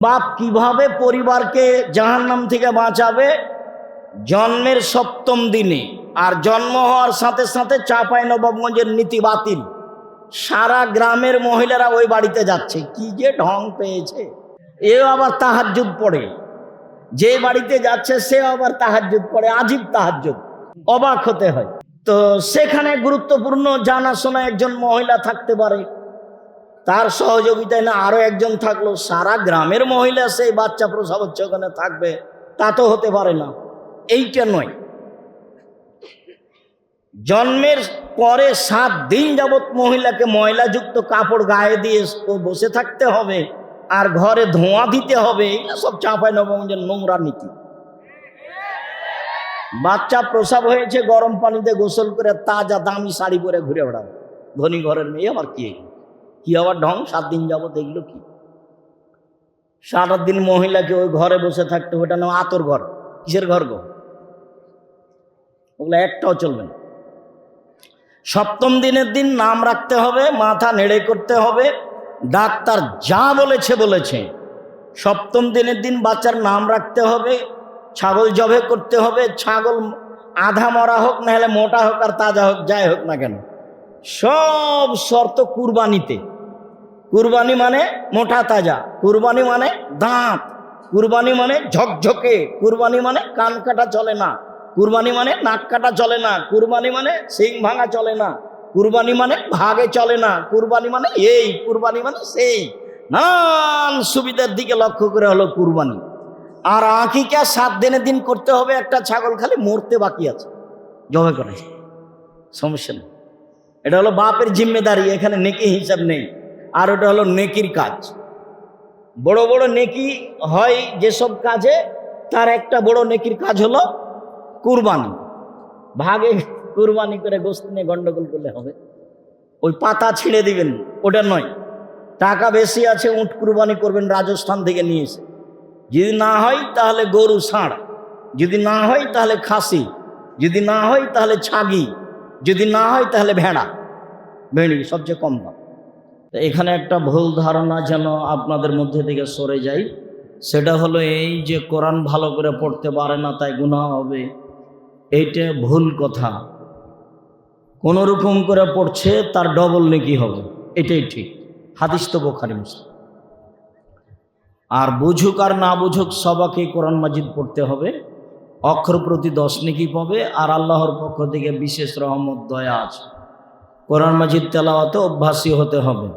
বাপ কিভাবে পরিবারকে জাহান্নাম থেকে বাঁচাবে? জন্মের ৭ম দিনে, আর জন্ম হওয়ার সাথে সাথে চাঁপাইনবাবগঞ্জের নীতি বাতিল। সারা গ্রামের মহিলারা ওই বাড়িতে যাচ্ছে। কি যে ঢং পেয়েছে! এও আবার তাহাজ্জুদ পড়ে, যে বাড়িতে যাচ্ছে সে আবার তাহাজ্জুদ পড়ে। আজীব তাহাজ্জুদ, অবাক হতে হয়। তো সেখানে গুরুত্বপূর্ণ জানাশোনা একজন মহিলা থাকতে পারে, তার সহযোগিতায় না আরো একজন থাকলো, সারা গ্রামের মহিলা সেই বাচ্চা প্রসব হচ্ছে ওখানে থাকবে, তা তো হতে পারে না। এইটা নয়, জন্মের পরে 7 দিন যাবৎ মহিলাকে ময়লাযুক্ত কাপড় গায়ে দিয়ে বসে থাকতে হবে আর ঘরে ধোঁয়া দিতে হবে। এগুলো সব চাঁপাইনবাবগঞ্জের নোংরা নীতি। বাচ্চা প্রসব হয়েছে, গরম পানিতে গোসল করে তাজা দামি শাড়ি পরে ঘুরে বেড়াবে। ধনী ঘরের মেয়ে আবার কি আবার ঢং! 7 দিন যাবৎ এগুলো কি? 7 দিন মহিলাকে ওই ঘরে বসে থাকতে, ওটা নাম আতর ঘর। কিসের ঘর গো? ওগুলো একটাও চলবে না। 7ম দিনের দিন নাম রাখতে হবে, মাথা নেড়ে করতে হবে, ডাক্তার যা বলেছে। 7ম দিনের দিন বাচ্চার নাম রাখতে হবে, ছাগল জবে করতে হবে। ছাগল আধা মরা হোক, না হলে মোটা হোক আর তাজা হোক, যাই হোক না কেন, সব শর্ত কুরবানিতে। কুরবানি মানে মোটা তাজা, কুরবানি মানে দাঁত, কুরবানি মানে ঝকঝকে, কুরবানি মানে কান কাটা চলে না, কুরবানি মানে নাক কাটা চলে না, কুরবানি মানে সিং ভাঙা চলে না, কুরবানি মানে ভাগে চলে না, কুরবানি মানে এই, কুরবানি মানে সেই, নানান সুবিধার দিকে লক্ষ্য করে হলো কুরবানি। আর আকিকা 7 দিনের দিন করতে হবে। একটা ছাগল খালি মরতে বাকি আছে, জবে করে, সমস্যা নেই। এটা হলো বাপের জিম্মেদারি, এখানে নেকি হিসাব নেই। আর ওটা হলো নেকির কাজ। বড় বড় নেকি হয় যেসব কাজে, তার একটা বড় নেকির কাজ হলো কুরবানি। ভাগে কুরবানি করে গোশত নিয়ে গন্ডগোল করলে হবে? ওই পাতা ছিঁড়ে দিবেন, ওটা নয়। টাকা বেশি আছে, উট কুরবানি করবেন রাজস্থান থেকে নিয়ে এসে। যদি না হয় তাহলে গরু ষাঁড়, যদি না হয় তাহলে খাসি, যদি না হয় তাহলে ছাগি, যদি না হয় তাহলে ভেড়ি সবচেয়ে কম দাম। এখানে একটা ভুল ধারণা যেন আপনাদের মধ্যে থেকে সরে যায়, সেটা হলো এই যে কোরআন ভালো করে পড়তে পারে না তাই গুনাহ হবে। এইটা ভুল কথা। কোনো রকম করে পড়ছে তার ডবল নেকি হবে, এটাই ঠিক। হাদিস তো বুখারী মুসলিম। আর বুঝুক আর না বুঝুক সবাকে কোরআন মাজিদ পড়তে হবে, অক্ষর প্রতি 10 নেকি পাবে, আর আল্লাহর পক্ষ থেকে বিশেষ রহমত দয়া আছে। কোরআন মাজিদ তেলাওয়াতে অভ্যাসী হতে হবে।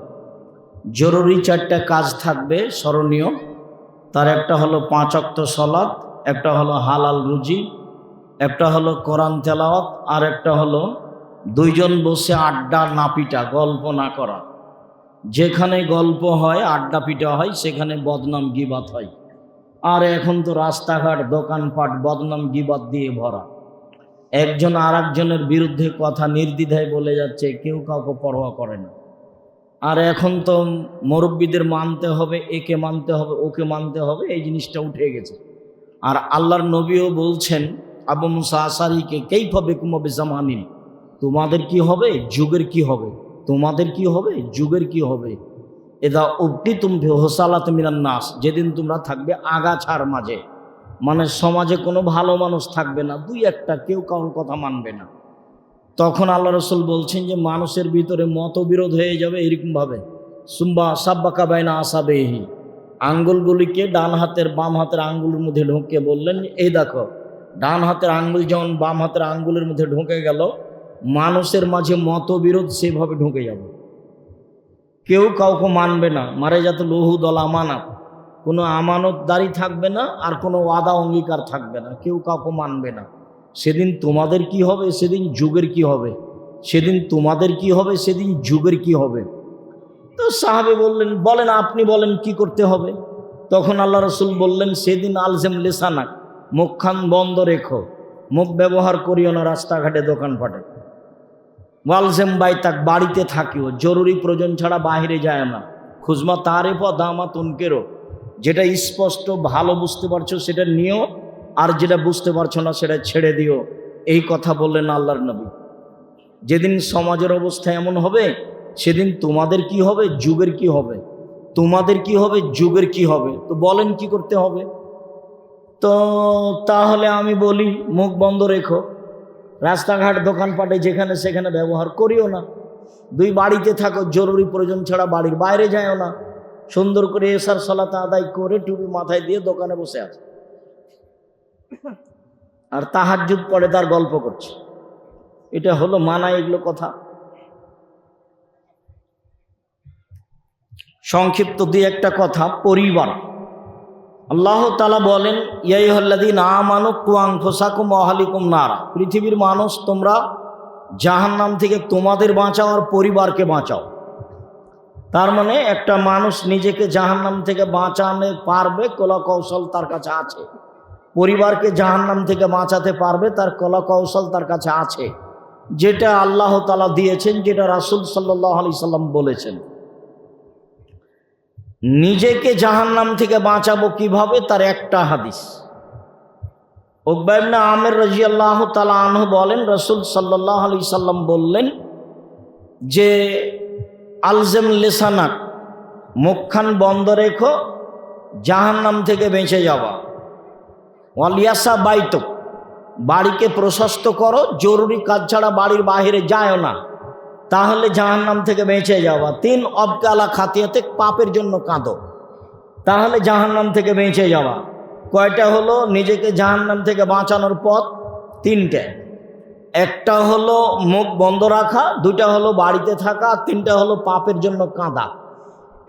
জরুরি 4টা কাজ থাকবে স্মরণীয়। তার একটা হলো 5 ওয়াক্ত সালাত, একটা হলো হালাল রুজি, একটা হলো কোরআন তেলাওয়াত, আর একটা হলো 2 জন বসে আড্ডা না পিটা, গল্প না করা। যেখানে গল্প হয়, আড্ডা পিটা হয়, সেখানে বদনাম গীবাত হয়। আর এখন তো রাস্তাঘাট দোকানপাট বদনাম গীবাত দিয়ে ভরা। একজন আর একজনের বিরুদ্ধে কথা নির্দ্বিধায় বলে যাচ্ছে, কেউ কাউকে পরোয়া করে না। আর এখন তো মুরব্বীদের মানতে হবে, একে মানতে হবে, ওকে মানতে হবে, এই জিনিসটা উঠে গেছে। আর আল্লাহর নবীও বলছেন আবু মুসা আশারীকে, কাইফা বিকুম বিজামানিন, তোমাদের কি হবে, যুগের কি হবে, তোমাদের কি হবে, যুগের কি হবে। এদা উবতিতুম বিহসালাত মিনান নাস, যেদিন তোমরা থাকবে আগাছার মাঝে, মানে সমাজে কোনো ভালো মানুষ থাকবে না, 2-1টা, কেউ কারোর কথা মানবে না। তখন আল্লাহ রসুল বলছেন যে মানুষের ভিতরে মতবিরোধ হয়ে যাবে এরকমভাবে, সুম্বা সাব্বাকা বাইনা আসাবেহি, আঙ্গুলগুলিকে ডান হাতের বাম হাতের আঙ্গুলের মধ্যে ঢুকে বললেন, এই দেখো ডান হাতের আঙ্গুল যেমন বাম হাতের আঙ্গুলের মধ্যে ঢুকে গেল, মানুষের মাঝে মতবিরোধ সেভাবে ঢুকে যাবে। কেউ কাউকে মানবে না, মারে যাতে লহুদল আমানত, কোনো আমানতদারি থাকবে না, আর কোনো ওয়াদা অঙ্গীকার থাকবে না, কেউ কাউকে মানবে না। সেদিন তোমাদের কি হবে, সেদিন যুগের কি হবে, সেদিন তোমাদের কি হবে, সেদিন যুগের কি হবে। তো সাহাবে বলেন আপনি বলেন কি করতে হবে। তখন আল্লাহ রসুল বললেন, সেদিন আলজেম লিসানাক, মুখখান বন্ধ রেখো, মুখ ব্যবহার করিও না রাস্তাঘাটে দোকানপাটে। ওয়ালজেম বাইতাক, বাড়িতে থাকিও, জরুরি প্রয়োজন ছাড়া বাহিরে যায় না। খুজমা তারেফ দামা তুনকেরও, যেটা স্পষ্ট ভালো বুঝতে পারছো সেটা নিও, আর যেটা বুঝতে পারছো না সেটা ছেড়ে দিও। এই কথা বললেন আল্লাহর নবী। যেদিন সমাজের অবস্থা এমন হবে, সেদিন তোমাদের কি হবে, যুগের কি হবে। তোমাদের কি হবে, যুগের কি হবে, তো বলেন কি করতে হবে। তো তাহলে আমি বলি মুখ বন্ধ রেখো, রাস্তাঘাট দোকানপাটে যেখানে সেখানে ব্যবহার করিও না, দুই বাড়িতে থাকো, জরুরি প্রয়োজন ছাড়া বাড়ির বাইরে যাও না, সুন্দর করে এশার সালাত আদায় করে টুপি মাথায় দিয়ে দোকানে বসে আছে আর তাহাজ্জুদ পড়ে তার গল্প করছে। এটা হলো মানায় এগুলো কথা? সংক্ষিপ্ত দুই একটা কথা। পরিবার, আল্লাহ তাআলা বলেন ইয়া আইয়ুহাল্লাযীনা আমানু কু আনফুসাকুম ওয়া আহলিকুম নারা, পৃথিবীর মানুষ তোমরা জাহান্নাম থেকে তোমাদের বাঁচাও আর পরিবারকে বাঁচাও। তার মানে একটা মানুষ নিজেকে জাহান্নাম থেকে বাঁচাতে পারবে, কলা কৌশল তার কাছে আছে। পরিবারকে জাহান্নাম থেকে বাঁচাতে পারবে, তার কলা কৌশল তার কাছে আছে, যেটা আল্লাহ তাআলা দিয়েছেন, যেটা রাসূল সাল্লাল্লাহু আলাইহি সাল্লাম বলেছেন। নিজেকে জাহান্নাম থেকে বাঁচাবো কিভাবে, তার একটা হাদিস। উকবা ইবনে আমির রাদিয়াল্লাহু তাআলা আনহু বলেন, রাসূল সাল্লাল্লাহু আলাইহি সাল্লাম বললেন যে আলজাম লিসানাক, মুখখান বন্ধ রেখো জাহান্নাম থেকে বেঁচে যাওয়া। ওয়ালিয়াসা বাইতুক, বাড়িকে প্রশস্ত করো, জরুরি কাজ ছাড়া বাড়ির বাইরে যাও না, তাহলে জাহান্নাম থেকে বেঁচে যাওয়া। 3 অবকালা খাতিয়াতে, পাপের জন্য কাঁদো, তাহলে জাহান্নাম থেকে বেঁচে যাওয়া। কয়টা হলো নিজেকে জাহান্নাম থেকে বাঁচানোর পথ? 3টে। একটা হলো মুখ বন্ধ রাখা, 2টা হলো বাড়িতে থাকা, 3টা হলো পাপের জন্য কাঁদা।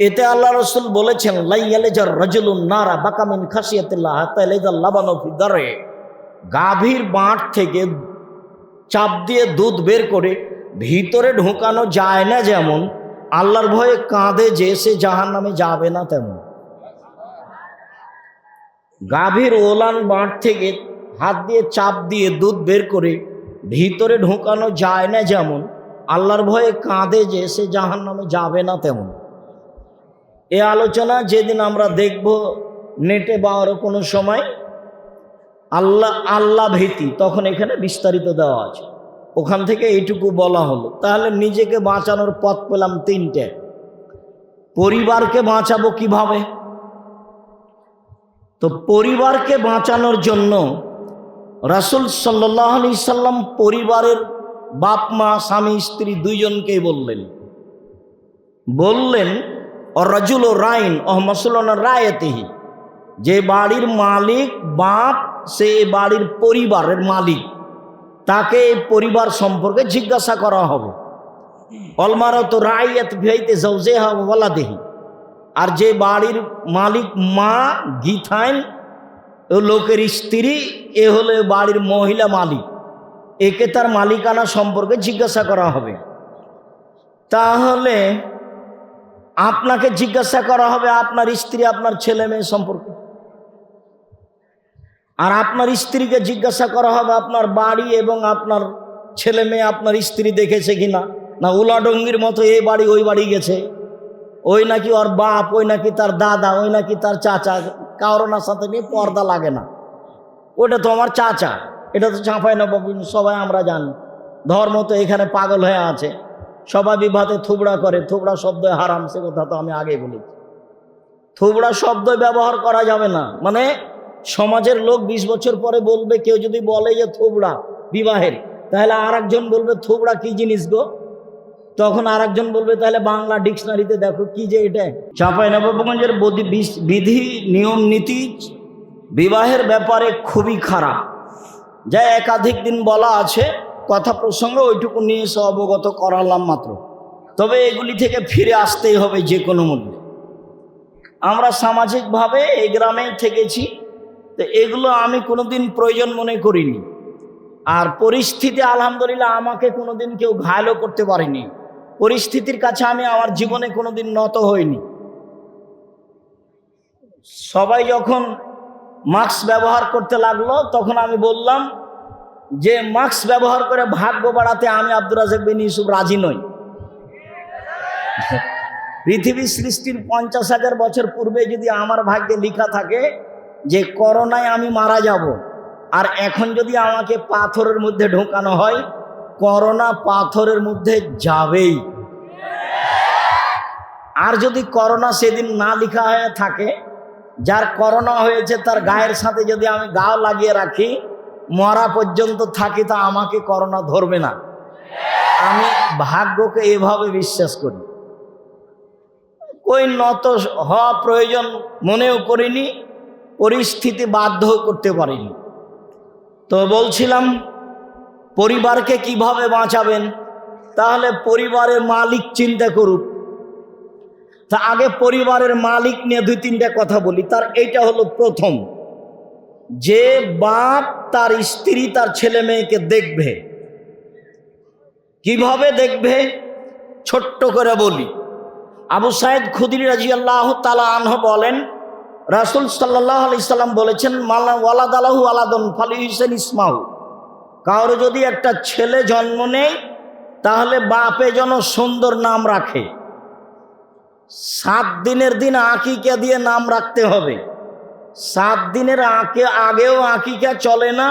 এতে আল্লাহ রাসূল বলেছেন লাইয়ালিজার রাজুলুন নারা বাকা মিন খাশিয়াতিল্লাহ হাত্তা ইয়ালিজাল লাবানু ফি দারে, গাভীর বাঁট থেকে চাপ দিয়ে দুধ বের করে ভিতরে ঢোকানো যায় না যেমন, আল্লাহর ভয়ে কাঁদে যে সে জাহান্নামে যাবে না তেমন। গাভীর ওলান বাঁট থেকে হাত দিয়ে চাপ দিয়ে দুধ বের করে ভিতরে ঢোকানো যায় না যেমন, আল্লাহর ভয়ে কাঁদে যে সে জাহান্নামে যাবে না তেমন। এ আলোচনা যেদিন আমরা দেখব নেটে বা আরও কোনো সময়, আল্লাহ ভীতি, তখন এখানে বিস্তারিত দেওয়া আছে, ওখান থেকে এইটুকু বলা হলো। তাহলে নিজেকে বাঁচানোর পথ পেলাম 3টে। পরিবারকে বাঁচাবো কিভাবে? তো পরিবারকে বাঁচানোর জন্য রাসূল সাল্লাল্লাহু আলাইহি সাল্লাম পরিবারের বাপ মা স্বামী স্ত্রী দুইজনকেই বললেন রাজুল রাইন ও মাসউলুন রায়াতিহি, যে বাড়ির মালিক বাপ, সে বাড়ির পরিবারের মালিক, তাকে পরিবার সম্পর্কে জিজ্ঞাসা করা হবে। অলমারাতু রাইয়াত বিহাইতে যাওজিহা ওয়া ওয়ালাদিহি, আর যে বাড়ির মালিক মা গিথাইন, ও লোকের স্ত্রী, এ হলো বাড়ির মহিলা মালিক, একে তার মালিকানা সম্পর্কে জিজ্ঞাসা করা হবে। তাহলে আপনাকে জিজ্ঞাসা করা হবে আপনার স্ত্রী আপনার ছেলে মেয়ে সম্পর্কে, আর আপনার স্ত্রীকে জিজ্ঞাসা করা হবে আপনার বাড়ি এবং আপনার ছেলে মেয়ে আপনার স্ত্রী দেখেছে কিনা, না উলাডঙ্গির মতো এই বাড়ি ওই বাড়ি গেছে, ওই নাকি ওর বাপ, ওই নাকি তার দাদা, ওই নাকি তার চাচা, কারোনার সাথে নিয়ে পর্দা লাগে না, ওটা তো আমার চাচা, এটা তো চাঁপাইনবাবগঞ্জ, সবাই আমরা জানি। ধর্ম তো এখানে পাগল হয়ে আছে, সবাই বিভাতে থুবড়া করে, থুবড়া শব্দ হারাম, সে কথা তো আমি আগে বলেছি। থুবড়া শব্দ ব্যবহার করা যাবে না, মানে সমাজের লোক 20 বছর পরে বলবে, কেউ যদি বলে যে থুবড়া বিবাহের, তাহলে আর একজন বলবে থুবড়া কি জিনিস গো, তখন আর একজন বলবে তাহলে বাংলা ডিকশনারিতে দেখো কি যে এটা। চাঁপাইনবাবগঞ্জের বিধি নিয়ম নীতি বিবাহের ব্যাপারে খুবই খারাপ, যা একাধিক দিন বলা আছে, কথা প্রসঙ্গে ওইটুকু নিয়ে এসে অবগত করালাম মাত্র। তবে এগুলি থেকে ফিরে আসতেই হবে যে কোনো মূল্যে। আমরা সামাজিকভাবে এই গ্রামে থেকেছি, তো এগুলো আমি কোনোদিন প্রয়োজন মনে করিনি, আর পরিস্থিতি আলহামদুলিল্লাহ আমাকে কোনোদিন কেউ ঘায়লও করতে পারেনি, পরিস্থিতির কাছে আমি আমার জীবনে কোনোদিন নত হইনি। সবাই যখন মাস্ক ব্যবহার করতে লাগলো, তখন আমি বললাম যে মাস্ক ব্যবহার করে ভাগ্য বাড়াতে আমি আব্দুর রাজ্জাক বিন ইউসুফ রাজি নই। পৃথিবী সৃষ্টির 50,000 বছর পূর্বে যদি আমার ভাগ্যে লেখা থাকে যে করোনায় আমি মারা যাব, আর এখন যদি আমাকে পাথরের মধ্যে ঢোকানো হয়, করোনা পাথরের মধ্যে যাবেই। আর যদি করোনা সেদিন না লেখা হয়ে থাকে, যার করোনা হয়েছে তার গায়ের সাথে যদি আমি গাও লাগিয়ে রাখি, মরা পর্যন্ত থাকি, তা আমাকে করোনা ধরবে না। আমি ভাগ্যকে এভাবে বিশ্বাস করি। কই নত হওয়া প্রয়োজন মনেও করিনি, পরিস্থিতি বাধ্য করতে পারিনি। তো বলছিলাম পরিবারকে কিভাবে বাঁচাবেন, তাহলে পরিবারের মালিক চিন্তা করুক। তা আগে পরিবারের মালিক নিয়ে দুই তিনটা কথা বলি। তার এইটা হলো প্রথম, যে বাপ তার স্ত্রী তার ছেলে মেয়েকে দেখবে। কিভাবে দেখবে ছোট্ট করে বলি। আবু সাইদ খুদরি রাদিয়াল্লাহু তাআলা আনহু বলেন, রাসূল সাল্লাল্লাহু আলাইহি সাল্লাম বলেছেন, ওয়ালাদালাহু ওয়ালাদুন ফালিহুসাইন ইসমাহু, কারো যদি একটা ছেলে জন্ম নেয় তাহলে বাপে যেন সুন্দর নাম রাখে। 7 দিনের দিন আকিকা দিয়ে নাম রাখতে হবে। 7 দিনের আগেও আকিকা চলে না,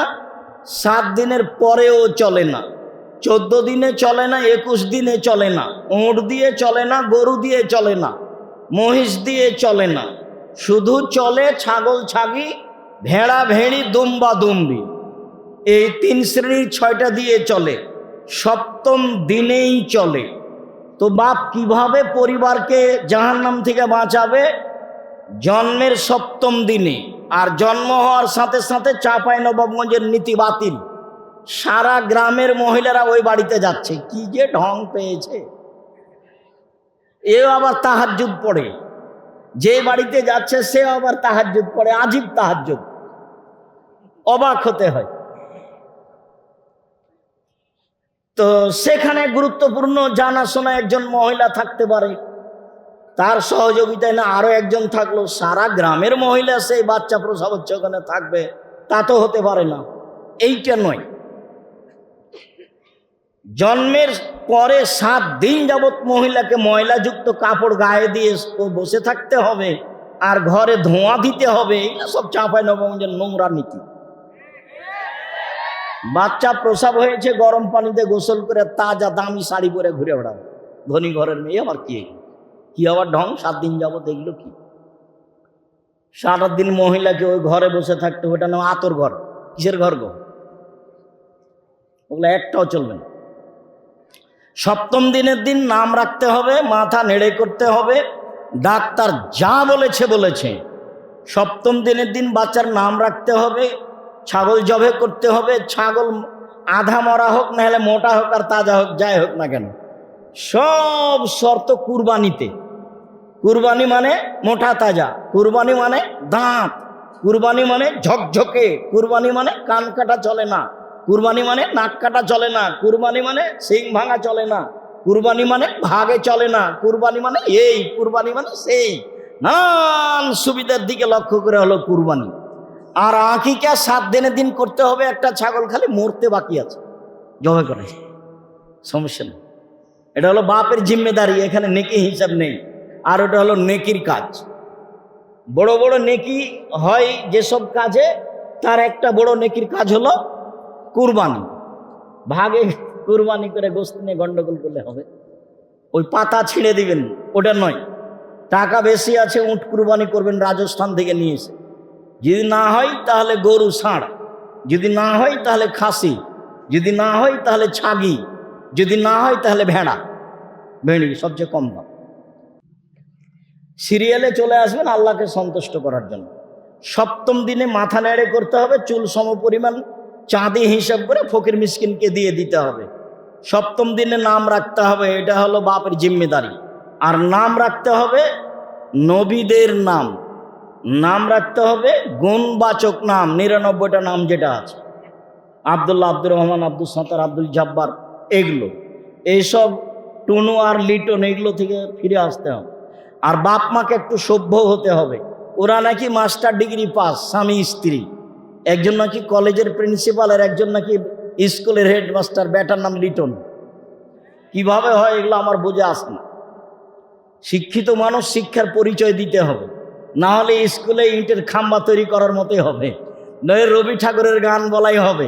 7 দিনের পরেও চলে না, 14 দিনে চলে না, 21 দিনে চলে না, উট দিয়ে চলে না, গরু দিয়ে চলে না, মহিষ দিয়ে চলে না, শুধু চলে ছাগল ছাগি, ভেড়া ভেড়ি, দুম্বা দুম্বি, এই 3 শ্রেণীর 6টা দিয়ে চলে, 7ম দিনেই চলে। তো বাপ কিভাবে পরিবারকে জাহান্নাম থেকে বাঁচাবে? জন্মের 7ম দিনে। আর জন্ম হওয়ার সাথে সাথে চাঁপাইনবাবগঞ্জের নীতি বাতিল, সারা গ্রামের মহিলারা ওই বাড়িতে যাচ্ছে। কি যে ঢং পেয়েছে! এও আবার তাহাজ্জুদ পড়ে, যে বাড়িতে যাচ্ছে সে আবার তাহাজ্জুদ পড়ে, আজীব তাহাজ্জুদ, অবাক হতে হয়। তো সেখানে গুরুত্বপূর্ণ জানাশোনা একজন মহিলা থাকতে পারে, তার সহযোগিতায় না আরো একজন থাকলো, সারা গ্রামের মহিলা সেই বাচ্চা প্রসব হচ্ছে ওখানে থাকবে, তা তো হতে পারে না। এইটা নয়, জন্মের পরে 7 দিন যাবৎ মহিলাকে ময়লাযুক্ত কাপড় গায়ে দিয়ে বসে থাকতে হবে, আর ঘরে ধোঁয়া দিতে হবে। এগুলো সব চাঁপাইনবাবগঞ্জের নোংরা নীতি। বাচ্চা প্রসব হয়েছে, গরম পানিতে গোসল করে তাজা দামি শাড়ি পরে ঘুরে বেড়াবে, ধনী ঘরের মেয়ে। আবার কি আবার ঢং! 7 দিন যাবৎ এগুলো কি? সারা দিন মহিলাকে ওই ঘরে বসে থাকতে, ওটা নাম আতর ঘর। কিসের ঘর গো? ওগুলো একটাও চলবে না। 7ম দিনের দিন নাম রাখতে হবে, মাথা নেড়ে করতে হবে, ডাক্তার যা বলেছে বলেছে। 7ম দিনের দিন বাচ্চার নাম রাখতে হবে, ছাগল জবে করতে হবে। ছাগল আধা মরা হোক, না হলে মোটা হোক আর তাজা হোক, যাই হোক না কেন, সব শর্ত কুরবানিতে। কুরবানি মানে মোটা তাজা, কুরবানি মানে দাঁত, কুরবানি মানে ঝকঝকে, কুরবানি মানে কান কাটা চলে না, কুরবানি মানে নাক কাটা চলে না, কুরবানি মানে সিং ভাঙা চলে না, কুরবানি মানে ভাগে চলে না, কুরবানি মানে এই, কুরবানি মানে সেই, নানান সুবিধার দিকে লক্ষ্য করে হলো কুরবানি। আর আকিকা 7 দিনের দিন করতে হবে। একটা ছাগল খালি মরতে বাকি আছে, জবাই করে, সমস্যা নেই। এটা হলো বাপের জিম্মেদারি, এখানে নেকি হিসাব নেই। আর ওটা হলো নেকির কাজ। বড় বড় নেকি হয় যেসব কাজে, তার একটা বড় নেকির কাজ হলো কুরবানি। ভাগে কুরবানি করে গোশত নিয়ে গন্ডগোল করলে হবে, ওই পাতা ছিঁড়ে দিবেন, ওটা নয়। টাকা বেশি আছে, উট কুরবানি করবেন রাজস্থান থেকে নিয়ে এসে। যদি না হয় তাহলে গরু ষাঁড়, যদি না হয় তাহলে খাসি, যদি না হয় তাহলে ছাগি, যদি না হয় তাহলে ভেড়া। ভেড়ি সবচেয়ে কম দাম। সিরিয়ালে চলে আসবেন আল্লাহকে সন্তুষ্ট করার জন্য। 7ম দিনে মাথা নেড়ে করতে হবে, চুল সম পরিমাণ চাঁদি হিসাব করে ফকির মিসকিনকে দিয়ে দিতে হবে। 7ম দিনে নাম রাখতে হবে, এটা হলো বাপের জিম্মেদারি। আর নাম রাখতে হবে নবীদের নাম, নাম রাখতে হবে গুণবাচক নাম, 99টা নাম যেটা আছে, আব্দুল্লাহ, আব্দুর রহমান, আব্দুল সাত্তার, আব্দুল জব্বার, এগুলো। এইসব টুনু আর লিটন, এগুলো থেকে ফিরে আসতে হবে। আর বাপ মাকে একটু সভ্য হতে হবে। ওরা নাকি মাস্টার ডিগ্রি পাস, স্বামী স্ত্রী, একজন নাকি কলেজের প্রিন্সিপাল আর একজন নাকি স্কুলের হেডমাস্টার, ব্যাটার নাম লিটন। কিভাবে হয় এগুলো আমার বোঝা আসে না। শিক্ষিত মানুষ শিক্ষার পরিচয় দিতে হবে, না হলে স্কুলে ইটের খাম্বা তৈরি করার মতোই হবে, নয় রবি ঠাকুরের গান বলাই হবে।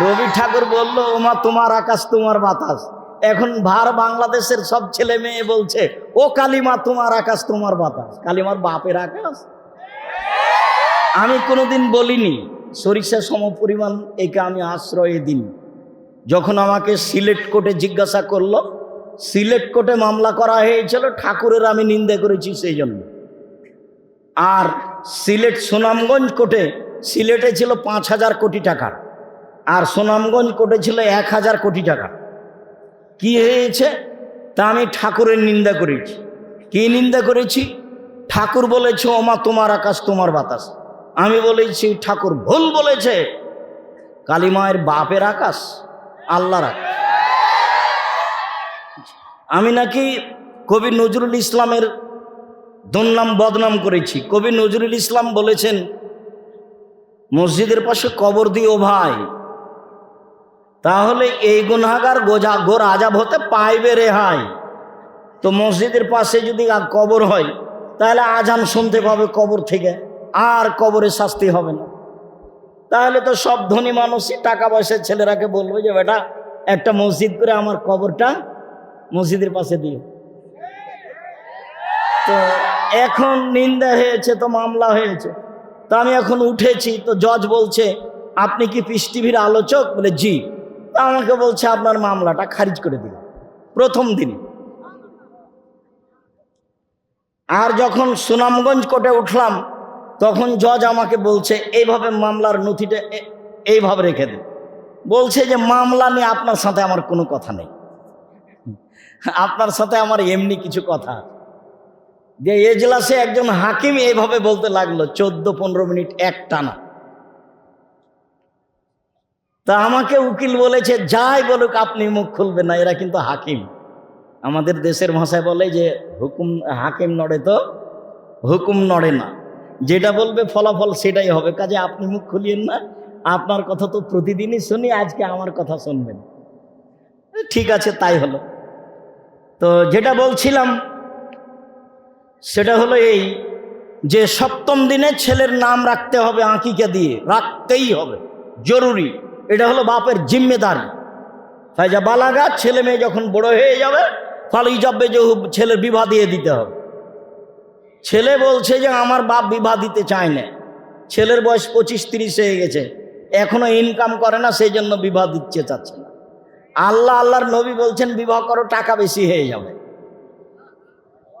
রবি ঠাকুর বলল, ওমা তোমার আকাশ তোমার বাতাস, এখন বাংলাদেশের সব ছেলে মেয়ে বলছে ও কালিমা তোমার আকাশ তোমার বাতাস। কালিমার বাপের আকাশ? আমি কোনোদিন বলিনি। সরিষা সম পরিমাণ একে আমি আশ্রয় দিন। যখন আমাকে সিলেট কোর্টে জিজ্ঞাসা করলো, সিলেট কোর্টে মামলা করা হয়েছিল, ঠাকুরের আমি নিন্দা করেছি সেই জন্য। আর সিলেট সুনামগঞ্জ কোর্টে, সিলেটে ছিল 5,000 কোটি টাকা আর সুনামগঞ্জ কোর্টে ছিল 1,000 কোটি টাকা। কি হয়েছে? তা আমি ঠাকুরের নিন্দা করেছি। কি নিন্দা করেছি? ঠাকুর বলেছে ওমা তোমার আকাশ তোমার বাতাস। আমি বলেছি ঠাকুর ভুল বলেছে, কালিমায়ের বাপের আকাশ, আল্লাহর আকাশ। আমি নাকি কবি নজরুল ইসলামের দুর্নাম বদনাম করেছি। কবি নজরুল ইসলাম বলেছেন মসজিদের পাশে কবর দিও ভাই, তাহলে এই গুনাহগার গোর আজাব হতে পাইবে রেহাই। তো মসজিদের পাশে যদি কবর হয় তাহলে আজান শুনতে পাবে কবর থেকে, আর কবরে শাস্তি হবে না। তাহলে তো সব ধনী মানুষই টাকা পয়সার ছেলেরাকে বলবে যে বেটা একটা মসজিদ করে আমার কবরটা মসজিদের পাশে দিও। তো এখন নিন্দা হয়েছে, তো মামলা হয়েছে, তো আমি এখন উঠেছি। তো জজ বলছে আপনি কি পিস টিভির আলোচক? বলে জি। তা আমাকে বলছে আপনার মামলাটা খারিজ করে দিল প্রথম দিন। আর যখন সুনামগঞ্জ কোর্টে উঠলাম তখন জজ আমাকে বলছে এইভাবে মামলার নথিটা এইভাবে রেখে দিন। বলছে যে মামলা নিয়ে আপনার সাথে আমার কোনো কথা নেই, আপনার সাথে আমার এমনি কিছু কথা। যে এজলাসে একজন হাকিম এইভাবে বলতে লাগলো 14-15 মিনিট এক টানা। তা আমাকে উকিল বলেছে যাই বলুক আপনি মুখ খুলবেন না, এরা কিন্তু হাকিম। আমাদের দেশের ভাষায় বলে যে হুকুম হাকিম নড়ে তো হুকুম নড়ে না, যেটা বলবে ফলাফল সেটাই হবে, কাজে আপনি মুখ খুলিয়েন না, আপনার কথা তো প্রতিদিনই শুনি, আজকে আমার কথা শুনবেন। ঠিক আছে, তাই হলো। তো যেটা বলছিলাম সেটা হলো এই যে সপ্তম দিনে ছেলের নাম রাখতে হবে, আকিকা দিয়ে রাখতেই হবে, জরুরি। এটা হলো বাপের জিম্মেদারি। ফায়জা বালাগা, ছেলে মেয়ে যখন বড় হয়ে যাবে ফলে যাবে যে ছেলের বিবাহ দিয়ে দিতে হবে। ছেলে বলছে যে আমার বাপ বিবাহ দিতে চায় না, ছেলের বয়স 25-30 হয়ে গেছে, এখনো ইনকাম করে না, সেই জন্য বিবাহ দিতে চাচ্ছে না। আল্লাহর নবী বলছেন বিবাহ করো, টাকা বেশি হয়ে যাবে।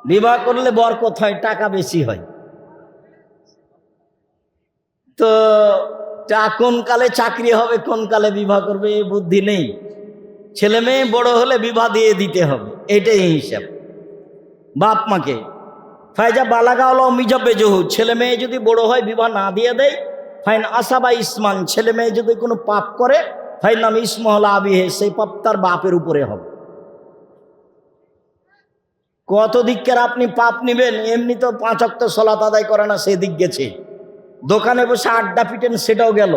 বিবাহ করলে বরকত হয়, টাকা বেশি হয়। তো কোন কালে চাকরি হবে, কোন কালে বিবাহ করবে এই বুদ্ধি নেই। ছেলে মেয়ে বড় হলে বিবাহ দিয়ে দিতে হবে, এটাই হিসাব বাপ মাকে। ফায়জা বালাগা হলো মিজাবে জহু, ছেলে মেয়ে যদি বড় হয় বিবাহ না দিয়ে দেয়, ফাইন আসাবা ইসমান, ছেলে মেয়ে যদি কোনো পাপ করে ফাইন নাম ইসমহলা আবিহে, সেই পাপ তার বাপের উপরে হবে। কত দিকের আপনি পাপ নিবেন? এমনি তো 5 ওয়াক্ত সালাত আদায় করে না, সেদিক গেছে। দোকানে বসে আড্ডা পিটেন, সেটাও গেল।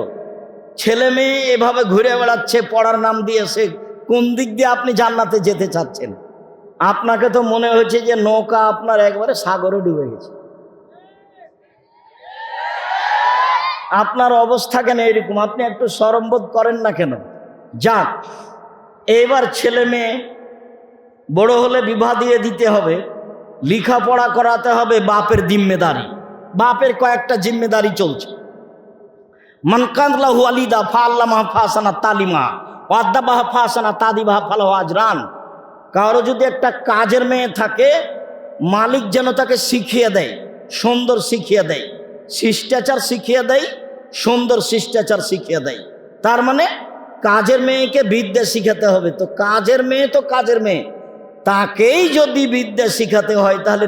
ছেলে মেয়ে এভাবে ঘুরে বেড়াচ্ছে পড়ার নাম দিয়েছে, কোন দিক দিয়ে আপনি জান্নাতে যেতে চাচ্ছেন? আপনাকে তো মনে হচ্ছে যে নৌকা আপনার একবারে সাগরে ডুবে গেছে। আপনার অবস্থা কেন এরকম? আপনি একটু শরমবোধ করেন না কেন? যাক, এইবার ছেলে মেয়ে বড় হলে বিবাহ দিয়ে দিতে হবে, লেখাপড়া করাতে হবে, বাপের জিম্মেদারি। বাপের কয়েকটা জিম্মেদারি চলছে। মানকানলাহু আলিদা ফাল্লামা ফাসানা তালিমা ওয়াদ্দাবাহা ফাসানা তাদিবাহা ফালাহু আজরান। কারো যদি একটা কাজের মেয়ে থাকে, মালিক যেন তাকে শিখিয়ে দেয়, সুন্দর শিখিয়ে দেয়, শিষ্টাচার শিখিয়ে দেয়, সুন্দর শিষ্টাচার শিখিয়ে দেয়। তার মানে কাজের মেয়েকে বিদ্যা শিখাতে হবে। তো কাজের মেয়ে, তাকেই যদি বিদ্যা শিখাতে হয় তাহলে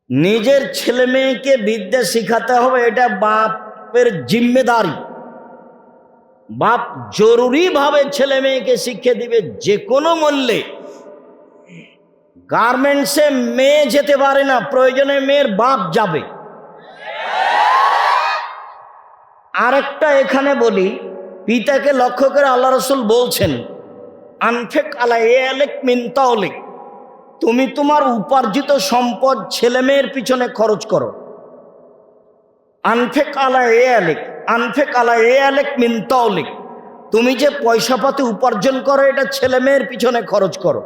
নিজের ছেলে মেয়েকে বিদ্যা শিখাতে হবে, এটা বাপের জিম্মেদারি। বাপ জরুরিভাবে ছেলে মেয়েকে শিক্ষা দিবে যে কোনো মূল্যে। গার্মেন্টসে মেয়ে যেতে পারে না, প্রয়োজনে মেয়ের বাপ যাবে। আরেকটা এখানে বলি, পিতাকে লক্ষ্য করে আল্লাহ রাসূল বলছেন আনফিক আলা ইয়ালিক মিন তাওলিক, তুমি তোমার উপার্জিত সম্পদ ছেলে মেয়ের পিছনে খরচ করো। আনফিক আলা ইয়ালিক মিন তাওলিক, তুমি যে পয়সাপাতি উপার্জন করো এটা ছেলে মেয়ের পিছনে খরচ করো,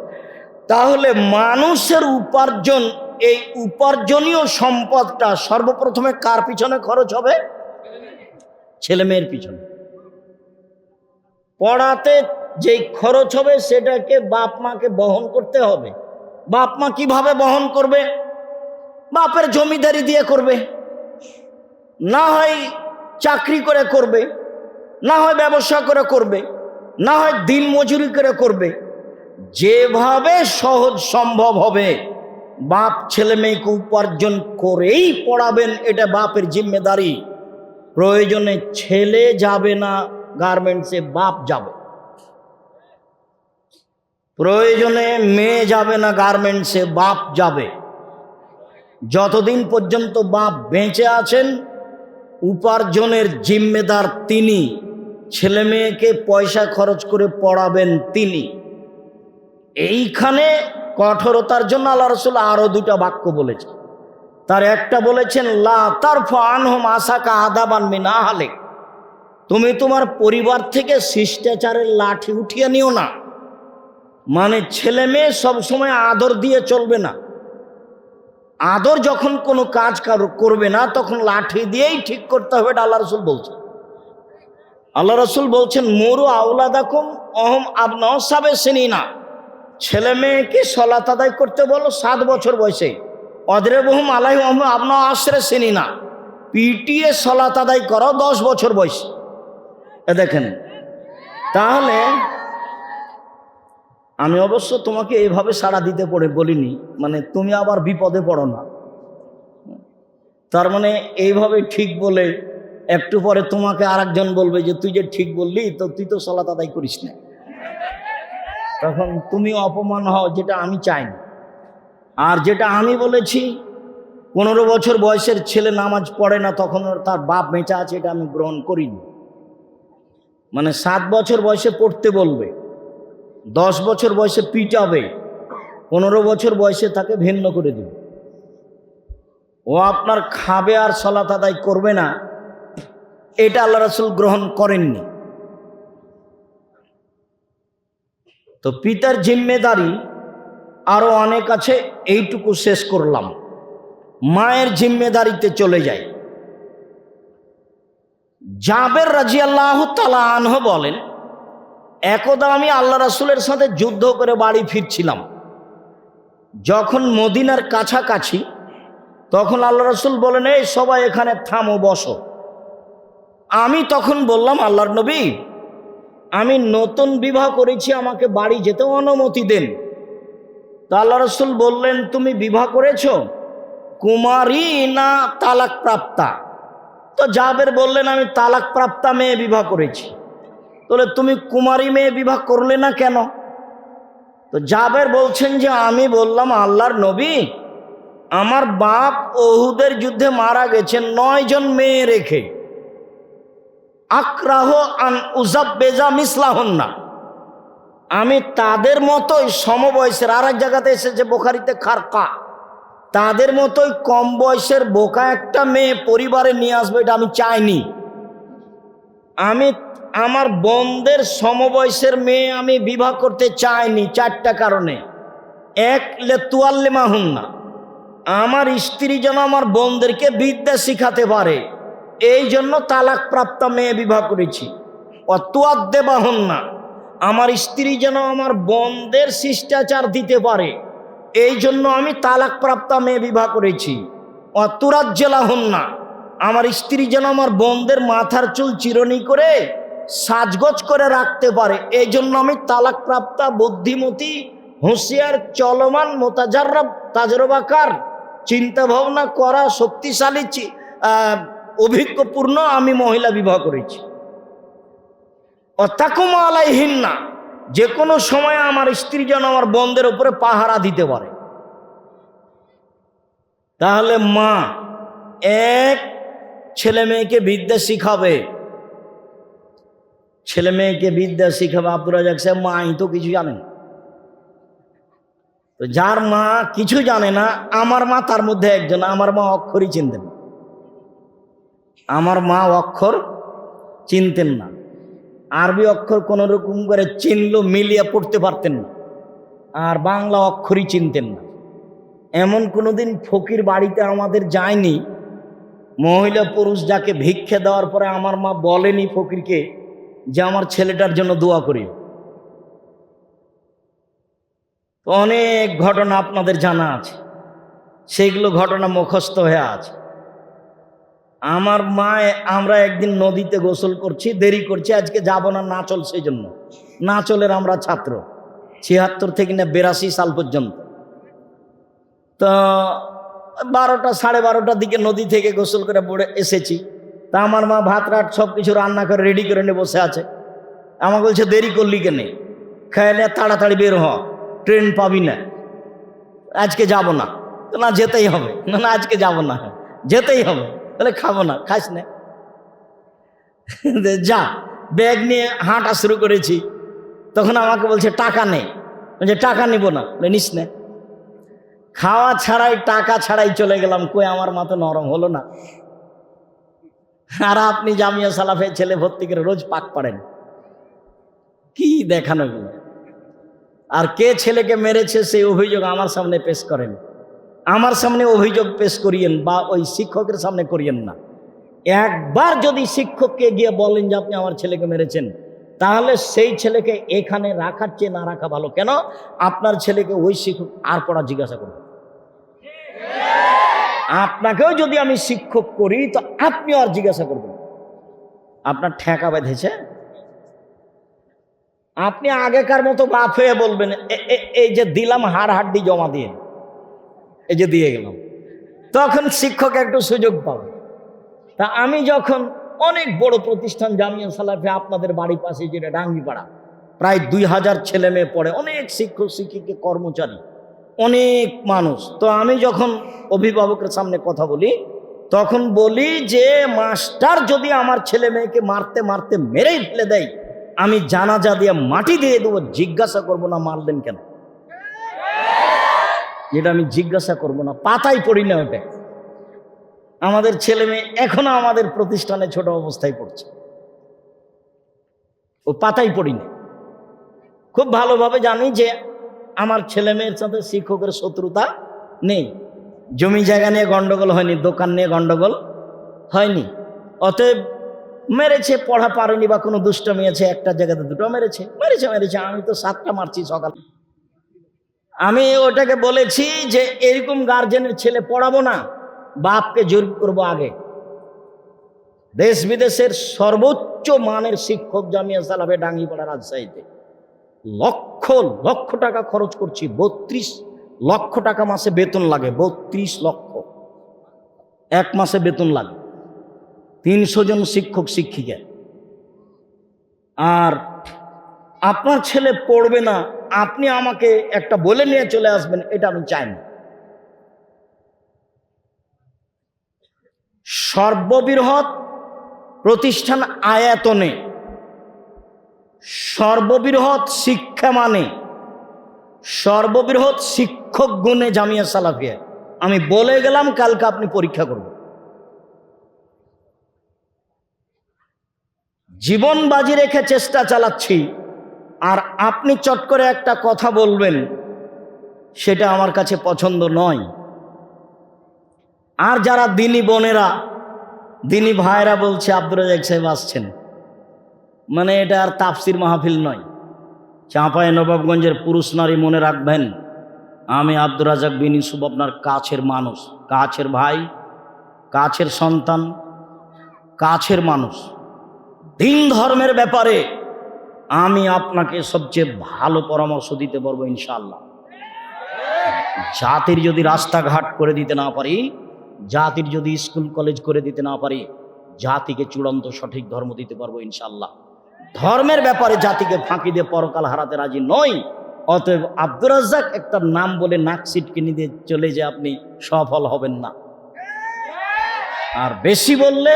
তাহলে মানুষের উপার্জন, এই উপার্জনীয় সম্পদটা সর্বপ্রথমে কার পিছনে খরচ হবে? ছেলে মেয়ের পিছনে। পড়াতে যেই খরচ হবে সেটাকে বাপ মাকে বহন করতে হবে। বাপ মা কিভাবে বহন করবে? বাপের জমিদারি দিয়ে করবে, না হয় চাকরি করে করবে, না হয় ব্যবসা করে করবে, না হয় দিন মজুরি করে করবে। যেভাবে সহজ সম্ভব হবে বাপ ছেলে মেয়েকে উপার্জন করেই পড়াবেন, এটা বাপের জিম্মেদারি। প্রয়োজনে ছেলে যাবে না গার্মেন্টসে, বাপ যাবে। প্রয়োজনে মেয়ে যাবে না গার্মেন্টসে, বাপ যাবে। যতদিন পর্যন্ত বাপ বেঁচে আছেন উপার্জনের জিম্মেদার তিনি, ছেলে মেয়েকে পয়সা খরচ করে পড়াবেন তিনি। এইখানে কঠোরতার জন্য আল্লাহ রাসূল আরো দুটা বাক্য বলেছেন। তার একটা বলেছেন, লা তারফা আনহুম আসাকা আদাবান মিন আহলিক, তুমি তোমার পরিবার থেকে শিষ্টাচারের লাঠি উঠিয়ে নিও না। মানে ছেলে মেয়ে সবসময় আদর দিয়ে চলবে না। আদর যখন কোনো কাজ করবে না তখন লাঠি দিয়েই ঠিক করতে হবে, এটা আল্লাহ রাসূল বলছেন। আল্লাহ রাসূল বলছেন, মুরু আওলাদাকুম অহম আবনাউ সাবে সিনিনা, ছেলে মেয়েকে সলাত আদায় করতে বলো 7 বছর বয়সে। অদরেবহুম আলাইহিম অহম আবনাউ আশরে সিনিনা, পিটিয়ে সলাত আদায় করো 10 বছর বয়সে। দেখেন, তাহলে আমি অবশ্য তোমাকে এইভাবে সাড়া দিতে বলিনি, মানে তুমি আবার বিপদে পড়ো না। তার মানে এইভাবে ঠিক বলে একটু পরে তোমাকে আরেকজন বলবে যে তুই যে ঠিক বললি, তো তুই তো সালাত আদায় করিস না, তখন তুমি অপমান হও, যেটা আমি চাই না। আর যেটা আমি বলেছি 15 বছর বয়সের ছেলে নামাজ পড়ে না, তখন তার বাপ বেঁচে আছে, এটা আমি গ্রহণ করিনি। মানে 7 বছর বয়সে পড়তে বলবে, 10 বছর বয়সে পিটাবে, 15 বছর বয়সে তাকে ভিন্ন করে দেবে। ও আপনার খাবে আর সালাত আদায় করবে না, এটা আল্লাহ রাসূল গ্রহণ করেননি। তো পিতার জিম্মেদারি আরো অনেক আছে, এইটুকু শেষ করলাম। মায়ের জিম্মেদারিতে চলে যাই। জাবের রাদিয়াল্লাহু তাআলা আনহু বলেন, একদা আমি আল্লাহ রাসূলের সাথে যুদ্ধ করে বাড়ি ফিরছিলাম। যখন মদিনার কাছাকাছি, তখন আল্লাহ রাসূল বলেন, এই সবাই এখানে থামো, বসো। আমি তখন বললাম, আল্লাহর নবী, আমি নতুন বিবাহ করেছি, আমাকে বাড়ি যেতে অনুমতি দেন। তা আল্লাহ রাসূল বললেন, তুমি বিবাহ করেছো? কুমারী না তালাক প্রাপ্তা? তো জাবের বললেন, আমি তালাক প্রাপ্তা মেয়ে বিবাহ করেছি। তাহলে তুমি কুমারী মেয়ে বিবাহ করলে না কেন? তো জাবের বলছেন যে আমি বললাম, আল্লাহর নবী, আমার বাপ উহুদের যুদ্ধে মারা গেছেন 9 জন মেয়ে রেখে। আক্রাহ আন উজাব্বেজা মিসলাহুন্না, আমি তাদের মতোই সমবয়সের, আর এক জায়গাতে এসেছে বুখারীতে খারকা, তাদের মতোই কম বয়সের বোকা একটা মেয়ে পরিবারে নিয়ে আসবে, এটা আমি চাইনি। আমি আমার বোনদের সমবয়সের মেয়ে আমি বিবাহ করতে চাইনি 4টা কারণে। 1, লেতুয়াল্লিমাহুন্না, আমার স্ত্রী যেন আমার বোনদেরকে বিদ্যা শিখাতে পারে, এই জন্য তালাক প্রাপ্তা মেয়ে বিবাহ করেছি। অতুয়াদ্দেবাহুন্না, আমার স্ত্রী যেন আমার বোনদের শিষ্টাচার দিতে পারে, এই জন্য আমি তালাক প্রাপ্তা মেয়ে বিবাহ করেছি। অতুরাজ্জেলাহুন্না, আমার স্ত্রী যেন আমার বোনদের মাথার চুল চিরনি করে সাজগোজ করে রাখতে পারে, এই জন্য আমি তালাক প্রাপ্তা বুদ্ধিমতী হুঁশিয়ার চলমান মোতাজাররাব তাজরবাকার চিন্তা ভাবনা করা শক্তিশালী অভিজ্ঞপূর্ণ আমি মহিলা বিবাহ করেছি। অতাকুম আলাইহিন্না, যে কোনো সময় আমার স্ত্রী যেন আমার বোনদের উপরে পাহারা দিতে পারে। তাহলে মা 1, ছেলে মেয়েকে বিদ্যা শিখাবে, ছেলে মেয়েকে বিদ্যা শিখাবে। আব্দুর রাজ্জাক সাহেব, মা তো কিছু জানেন। তো যার মা কিছু জানে না, আমার মা তার মধ্যে একজন। আমার মা অক্ষরই চিনতেন না, আমার মা অক্ষর চিনতেন না। আরবি অক্ষর কোনো রকম করে চিনলো মিলিয়ে পড়তে পারতেন না, আর বাংলা অক্ষরই চিনতেন না। এমন কোনোদিন ফকির বাড়িতে আমাদের যায়নি, মহিলা পুরুষ যাকে ভিক্ষে দেওয়ার পরে আমার মা বলেনি ফকিরকে যে আমার ছেলেটার জন্য দোয়া করি। অনেক ঘটনা আপনাদের জানা আছে, সেইগুলো ঘটনা মুখস্থ হয়ে আছে। আমার মা, আমরা একদিন নদীতে গোসল করছি, দেরি করছি, আজকে যাব না নাচল, সেই জন্য নাচলের আমরা ছাত্র ৭৬ থেকে না ৮২ সাল পর্যন্ত। তো ১২টা সাড়ে ১২টার দিকে নদী থেকে গোসল করে পড়ে এসেছি। তা আমার মা ভাত রাত সব কিছু রান্না করে রেডি করে নিয়ে বসে আছে। আমাকে বলছে দেরি করলি কেনে, খেয়ে নে, তাড়াতাড়ি বের হ, ট্রেন পাবি না, আজকে যাব না। না যেতেই হবে, না না আজকে যাব না, যেতেই হবে। তাহলে খাবো না, খাস না, যা। ব্যাগ নিয়ে হাঁটা শুরু করেছি, তখন আমাকে বলছে টাকা নেই। বলছে টাকা নিব না, নিস না। খাওয়া ছাড়াই টাকা ছাড়াই চলে গেলাম। কই আমার মা তো নরম হলো না। আর আপনি জামিয়া সালাফে ছেলে ভর্তি করে রোজ পাক পাড়েন, কি দেখানো গেল। আর কে ছেলেকে মেরেছে সেই অভিযোগ আমার সামনে পেশ করেন, আমার সামনে অভিযোগ পেশ করিয়েন, বা ওই শিক্ষকের সামনে করিয়েন না। একবার যদি শিক্ষককে গিয়ে বলেন যে আপনি আমার ছেলেকে মেরেছেন, তাহলে সেই ছেলেকে এখানে রাখার চেয়ে না রাখা ভালো। কেন? আপনার ছেলেকে ওই শিক্ষক আর পড়া জিজ্ঞাসা করবে। আপনাকেও যদি আমি শিক্ষক করি তো আপনিও আর জিজ্ঞাসা করবেন। আপনার ঠেকা বেঁধেছে, আপনি আগেকার মতো বাপ হয়ে বলবেন এই যে দিলাম হাড় হাড্ডি জমা দিয়ে, এই যে দিয়ে গেলাম, তখন শিক্ষক একটু সুযোগ পাবে। তা আমি যখন অনেক বড় প্রতিষ্ঠান জামিয়া সালাফে, আপনাদের বাড়ির পাশে যেটা ডাঙ্গিপাড়া, প্রায় ২০০০ ছেলে মেয়ে পড়ে, অনেক শিক্ষক শিক্ষিকা কর্মচারী, অনেক মানুষ। তো আমি যখন অভিভাবকের সামনে কথা বলি, তখন বলি যে মাস্টার যদি আমার ছেলে মেয়েকে মারতে মারতে মেরেই ফেলে দেয়, আমি জানাজা দিয়ে মাটি দিয়ে দেবো, জিজ্ঞাসা করব না মারলেন কেন। যেটা আমি জিজ্ঞাসা করব না, পাতাই পড়ি না ওটা। আমাদের ছেলে মেয়ে এখনো আমাদের প্রতিষ্ঠানে ছোট অবস্থায় পড়ছে, ও পাতাই পড়ি না। খুব ভালোভাবে জানি যে আমার ছেলে মেয়ের সাথে শিক্ষকের শত্রুতা নেই, জমি জায়গা নিয়ে গন্ডগোল হয়নি, দোকান নিয়ে গন্ডগোল হয়নি। অতএব মেরেছে, পড়া পারেনি বা কোনো দুষ্টমি আছে, একটা জায়গাতে দুটো মেরেছে মেরেছে মেরেছে, আমি তো 7টা মারছি সকাল। আমি ওটাকে বলেছি যে এরকম গার্জেনের ছেলে পড়াবো না, বাপকে জোর করবো আগে। দেশ বিদেশের সর্বোচ্চ মানের শিক্ষক জামিয়া সালাফে ডাঙ্গিপাড়া রাজশাহীতে, লক্ষ লক্ষ টাকা খরচ করছি, 32 লক্ষ টাকা মাসে বেতন লাগে, 32 লক্ষ এক মাসে বেতন লাগে, 300 জন শিক্ষক শিক্ষিকা। আর আপনার ছেলে পড়বে না, আপনি আমাকে একটা বলে নিয়ে চলে আসবেন, এটা আমি চাই না। সর্ববৃহৎ প্রতিষ্ঠান আয়াতনে, সর্ববৃহৎ শিক্ষা মানে, সর্ববৃহৎ শিক্ষক গুণে জামিয়া সালাফিয়া। আমি বলে গেলাম, কালকে আপনি পরীক্ষা করবেন। জীবন বাজি রেখে চেষ্টা চালাচ্ছি, আর আপনি চট করে একটা কথা বলবেন, সেটা আমার কাছে পছন্দ নয়। আর যারা দিনী বোনেরা, দিনী ভাইরা বলছে আব্দুর রাজ্জাক সাহেব আসছেন, মানে এটা আর তাফসির মাহফিল নয়। চাঁপাই নবাবগঞ্জের পুরুষ নারী মনে রাখবেন, আমি আব্দুর রাজ্জাক বিন ইউসুফ আপনার কাছের মানুষ, কাছের ভাই, কাছের সন্তান, কাছের মানুষ। দিন ধর্মের ব্যাপারে আমি আপনাকে সবচেয়ে ভালো পরামর্শ দিতে পারবো ইনশাআল্লাহ। জাতির যদি রাস্তাঘাট করে দিতে না পারি, জাতির যদি স্কুল কলেজ করে দিতে না পারি, জাতিকে চূড়ান্ত সঠিক ধর্ম দিতে পারবো ইনশাআল্লাহ। ধর্মের ব্যাপারে জাতিকে ফাঁকি দিয়ে পরকাল হারাতে রাজি নই। অতএব আব্দুর রাজ্জাক একটা নাম বলে নাক সিটকিনি দিয়ে চলে যে আপনি সফল হবেন না। আর বেশি বললে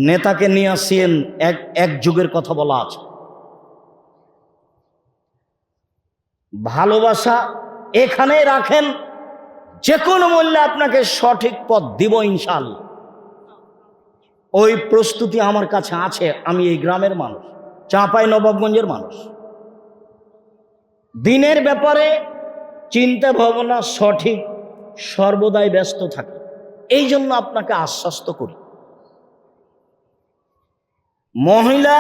নেতাকে নিয়ে আসেন, এক যুগের কথা বলা আছে। ভালোবাসা এখানেই রাখেন, যে কোনো মূল্যে আপনাকে সঠিক পথ দিব ইনশাআল্লাহ। ওই প্রস্তুতি আমার কাছে আছে। আমি এই গ্রামের মানুষ, চাঁপাইনবাবগঞ্জের মানুষ। দিনের ব্যাপারে চিন্তা ভাবনা সঠিক, সর্বদাই ব্যস্ত থাকে। এই জন্য আপনাকে আশ্বস্ত করি, মহিলা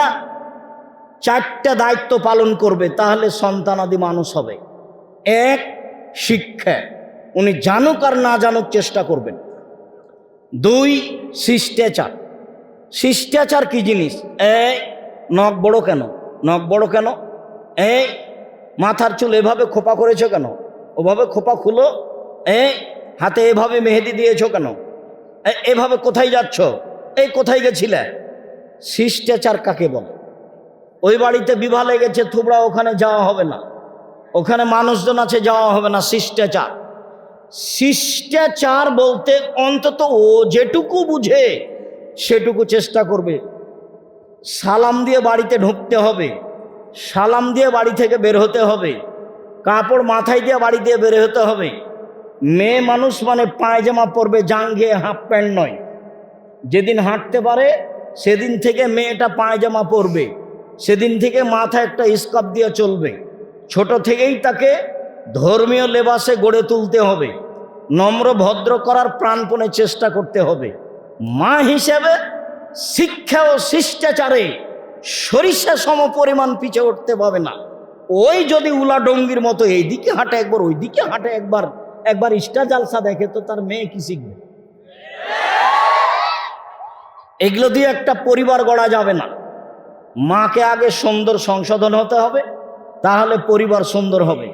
4টা দায়িত্ব পালন করবে, তাহলে সন্তানাদি মানুষ হবে। 1, শিক্ষা, উনি জানুক আর না জানুক চেষ্টা করবেন। 2, শিষ্টাচার। শিষ্টাচার কি জিনিস? এই নখ বড় কেন? নখ বড় কেন? এই মাথার চুল এভাবে খোপা করেছ কেন? ওভাবে খোপা খুলো। এই হাতে এভাবে মেহেদি দিয়েছ কেন? এভাবে কোথায় যাচ্ছ? এই কোথায় গেছিলে? শিষ্টাচার কাকে বলে? ওই বাড়িতে বিবাহ লেগেছে, থুবড়া ওখানে যাওয়া হবে না, ওখানে মানুষজন আছে যাওয়া হবে না। শিষ্টাচার। শিষ্টাচার বলতে অন্তত ও যেটুকু বুঝে সেটুকু চেষ্টা করবে। সালাম দিয়ে বাড়িতে ঢুকতে হবে, সালাম দিয়ে বাড়ি থেকে বের হতে হবে, কাপড় মাথায় দিয়ে বাড়ি দিয়ে বের হতে হবে। মেয়ে মানুষ মানে পায়জামা পরবে, জাঙ্গিয়ে, হাফ প্যান্ট নয়। যেদিন হাঁটতে পারে সেদিন থেকে মেয়েটা পায়জামা পরবে, সেদিন থেকে মাথায় একটা স্কার্ফ দিয়ে চলবে। ছোট থেকেই তাকে ধর্মীয় লেবাসে গড়ে তুলতে হবে, নম্র ভদ্র করার প্রাণপণে চেষ্টা করতে হবে। মা হিসেবে শিক্ষা ও শিষ্টাচারে সরিষা সম পরিমাণ পিছে উঠতে পাবে না। ওই যদি উলাডঙ্গির মতো এইদিকে হাঁটে একবার, ওইদিকে হাঁটে একবার, একবার ইস্টা জালসা দেখে, তো তার মেয়ে কি শিখবে? এগুলো দিয়ে একটা পরিবার গড়া যাবে না। মাকে আগে সুন্দর সংশোধন হতে হবে, তাহলে পরিবার সুন্দর হবে।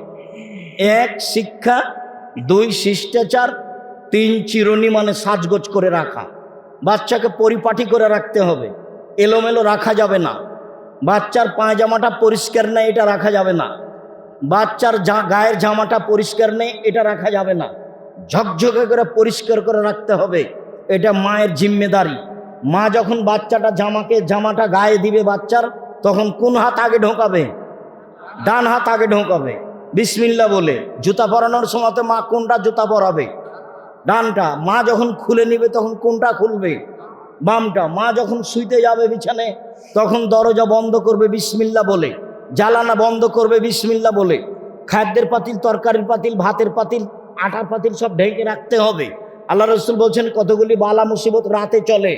1, শিক্ষা। 2, শিষ্টাচার। 3, চিরুনি মানে সাজগোজ করে রাখা। বাচ্চাকে পরিপাটি করে রাখতে হবে, এলোমেলো রাখা যাবে না। বাচ্চার পায়জামাটা পরিষ্কার নেই, এটা রাখা যাবে না। বাচ্চার গায়ের জামাটা পরিষ্কার নেই, এটা রাখা যাবে না। ঝকঝকে করে পরিষ্কার করে রাখতে হবে, এটা মায়ের জিম্মেদারি। মা যখন বাচ্চাটা জামাটা গায়ে দিবে বাচ্চার, তখন কোন হাত আগে ঢোকাবে? ডান হাত আগে ঢোকাবে বিসমিল্লাহ বলে। জুতা পরানোর সময় মা কোনটা জুতা পরাবে? ডানটা। মা যখন খুলে নিবে তখন কোনটা খুলবে? বামটা। মা যখন শুইতে যাবে বিছানে তখন দরজা বন্ধ করবে বিসমিল্লাহ বলে, জ্বালানা বন্ধ করবে বিসমিল্লাহ বলে। খাদ্যের পাতিল, তরকারির পাতিল, ভাতের পাতিল, আটার পাতিল সব ঢেকে রাখতে হবে। আল্লাহ রসুল বলছেন কতগুলি বালা মুসিবত রাতে চলে,